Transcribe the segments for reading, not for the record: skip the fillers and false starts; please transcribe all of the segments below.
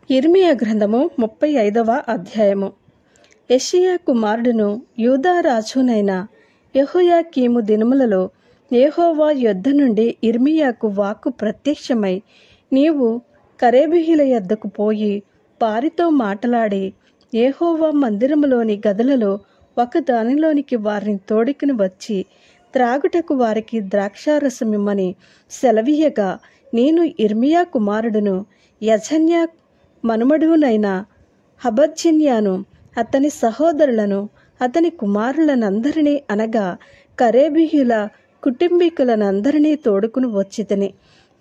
యిర్మీయా గ్రంథము 35వ అధ్యాయము. యెషయా కుమారుడును యూదా రాజునైన యెహోయాకీము దినములలో యెహోవా యొద్ద నుండి యిర్మీయాకు వాక్కు ప్రత్యక్షమై, నీవు కరేబీయుల యొద్దకు పోయి వారితో మాటలాడి, యెహోవా మందిరములోని గదులలో ఒక దానిలోనికి వారిని తోడుకుని వచ్చి త్రాగుటకు వారికి ద్రాక్షారసమిమ్మని సెలవీయగా, నేను యిర్మీయా కుమారుడును యజన్యా మనుమడునైన హబజ్జిన్యాను అతని సహోదరులను అతని కుమారులనందరినీ అనగా కరేబీయుల కుటుంబీకులనందరినీ తోడుకుని వచ్చితిని.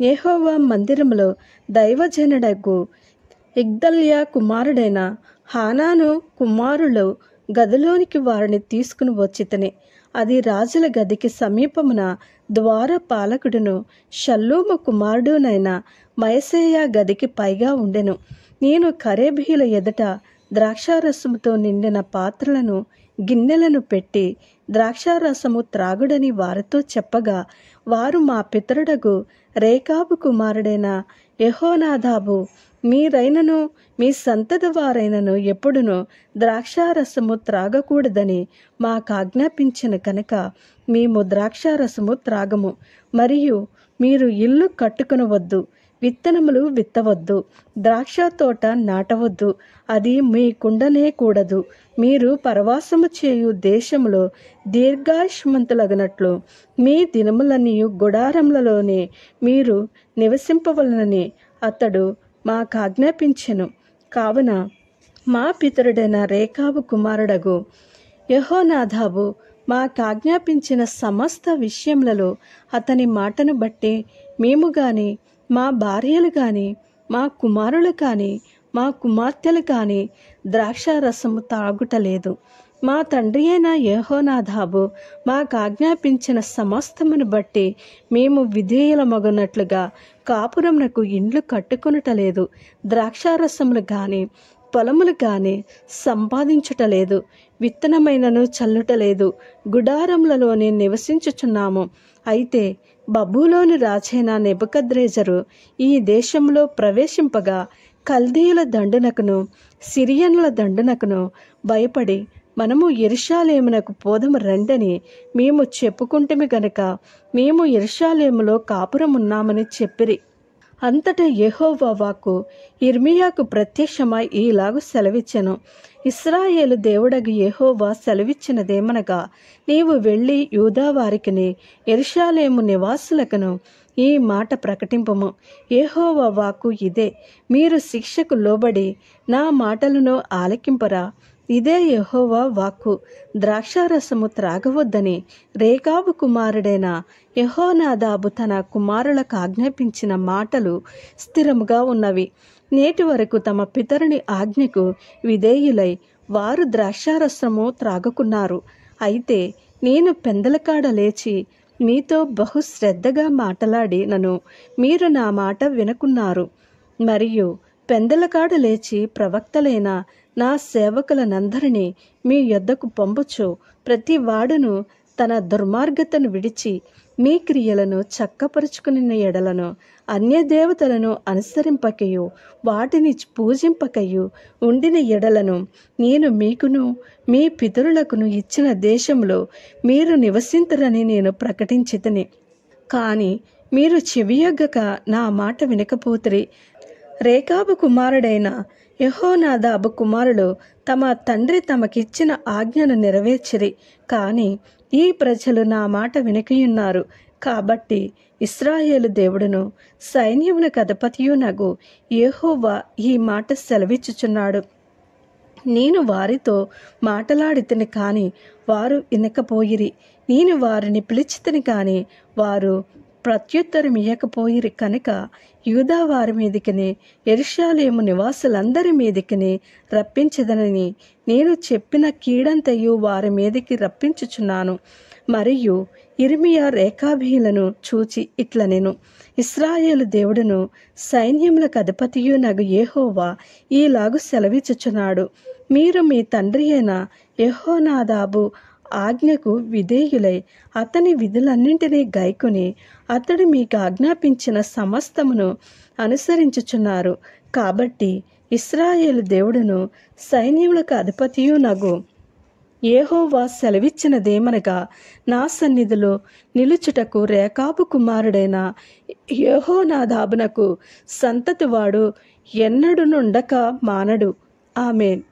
యెహోవా మందిరములో దైవజనుడగు ఇగ్దల్యా కుమారుడైన హానాను కుమారులు గదిలోనికి వారిని తీసుకుని వచ్చితిని. అది రాజుల గదికి సమీపమున ద్వారపాలకుడును షల్లూము కుమారుడునైన మయసేయా గదికి పైగా ఉండెను. నేను కరేబీయుల ఎదుట ద్రాక్షారసముతో నిండిన పాత్రలను గిన్నెలను పెట్టి ద్రాక్షారసము త్రాగుడని వారితో చెప్పగా, వారు మా పితరుడగు రేకాబు కుమారుడైన యెహోనాదాబు, మీరైనను మీ సంతతి వారైనను ఎప్పుడును ద్రాక్షారసము త్రాగకూడదని మాకాజ్ఞాపించిన కనుక మేము ద్రాక్షారసము త్రాగము. మరియు మీరు ఇల్లు కట్టుకొనవద్దు, విత్తనములు విత్తవద్దు, ద్రాక్ష తోట నాటవద్దు, అది మీకుండనే కూడదు. మీరు పరవాసము చేయు దేశములో దీర్ఘాయుష్మంతులగునట్లు మీ దినములన్నీ గుడారములలోనే మీరు నివసింపవలనని అతడు మాకాజ్ఞాపించెను. కావున మా పితరుడైన రేకాబు కుమారుడగు యెహోనాదాబు మాకాజ్ఞాపించిన సమస్త విషయములలో అతని మాటను బట్టి మేము గాని, మా భార్యలు గాని, మా కుమారులు కాని, మా కుమార్తెలు కాని ద్రాక్షారసము తాగుటలేదు. మా తండ్రి అయిన యెహోనాదాబు మాకాజ్ఞాపించిన సమస్తమును బట్టి మేము విధేయులమగునట్లుగా కాపురమునకు ఇండ్లు కట్టుకొనుటలేదు. ద్రాక్షారసములు గాని పొలములు గాని సంపాదించుటలేదు, విత్తనమైనను చల్లుటలేదు, గుడారములలోనే నివసించుచున్నాము. అయితే బబులోను రాజైన నెబుకద్రెజరు ఈ దేశంలో ప్రవేశింపగా కల్దీయుల దండునకును సిరియనుల దండునకును భయపడి, మనము యెరూషలేమునకు పోదము రండని మేము చెప్పుకుంటమి గనుక మేము యెరూషలేములో కాపురమున్నామని చెప్పిరి. అంతటా యెహోవా వాక్కు యిర్మీయాకు ప్రత్యక్షమై ఈలాగు సెలవిచ్చెను. ఇశ్రాయేలు దేవుడగు యెహోవా సెలవిచ్చినదేమనగా, నీవు వెళ్ళి యూదా వారికిని యెరూషలేము నివాసులకును ఈ మాట ప్రకటింపుము. యెహోవా వాక్కు ఇదే, మీరు శిక్షకు లోబడి నా మాటలను ఆలకింపరా? ఇదే యెహోవా వాక్కు. ద్రాక్షారసము త్రాగవద్దని రేకాబు కుమారుడైన యెహోనాదాబు తన కుమారులకు ఆజ్ఞాపించిన మాటలు స్థిరముగా ఉన్నవి. నేటి వరకు తమ పితరుని ఆజ్ఞకు విధేయులై వారు ద్రాక్షారసము త్రాగుకున్నారు. అయితే నేను పెందలకాడ లేచి మీతో బహు శ్రద్ధగా మాటలాడినను మీరు నా మాట వినకున్నారు. మరియు పెందలకాడ లేచి ప్రవక్తలైన నా సేవకులనందరినీ మీ యొద్దకు పంపుచు, ప్రతి వాడును తన దుర్మార్గతను విడిచి మీ క్రియలను చక్కపరుచుకుని ఎడలను అన్యదేవతలను అనుసరింపకయు వాటిని పూజింపకయు ఉండిన ఎడలను నేను మీకును మీ పితరులకును ఇచ్చిన దేశంలో మీరు నివసింతురని నేను ప్రకటించితిని. కానీ మీరు చెవియొగ్గక నా మాట వినకపోతిరి. రేకాబు కుమారుడైన యెహోనాదాబు కుమారులు తమ తండ్రి తమకిచ్చిన ఆజ్ఞను నెరవేర్చిరి. కానీ ఈ ప్రజలు నా మాట వినకయున్నారు. కాబట్టి ఇశ్రాయేలు దేవుడును సైన్యములకు అధిపతియునగు యెహోవా ఈ మాట సెలవిచ్చుచున్నాడు. నేను వారితో మాటలాడితిని కాని వారు వినకపోయిరి. నేను వారిని పిలిచితిని కాని వారు ప్రత్యుత్తరం ఇయ్యకపోయిరి. కనుక యూదా వారి మీదికిని యెరూషలేము నివాసులందరి మీదికిని రప్పించదనని నేను చెప్పిన కీడంతయు వారి మీదికి రప్పించుచున్నాను. మరియు యిర్మీయా రేకాబీయులను చూచి ఇట్లనెను, ఇశ్రాయేలు దేవుడును సైన్యములకు అధిపతియునగు యెహోవా ఈలాగు సెలవిచ్చుచున్నాడు, మీరు మీ తండ్రి అయిన యెహోనాదాబు ఆజ్ఞకు విధేయులై అతని విధులన్నింటినీ గైకొని అతడు మీకు ఆజ్ఞాపించిన సమస్తమును అనుసరించుచున్నారు. కాబట్టి ఇశ్రాయేలు దేవుడును సైన్యములకు అధిపతియు నగు యెహోవా సెలవిచ్చినదేమనగా, నా సన్నిధిలో నిలుచుటకు రేకాబు కుమారుడైన యెహోనాదాబునకు సంతతివాడు ఎన్నడునుండక మానడు. ఆమేన్.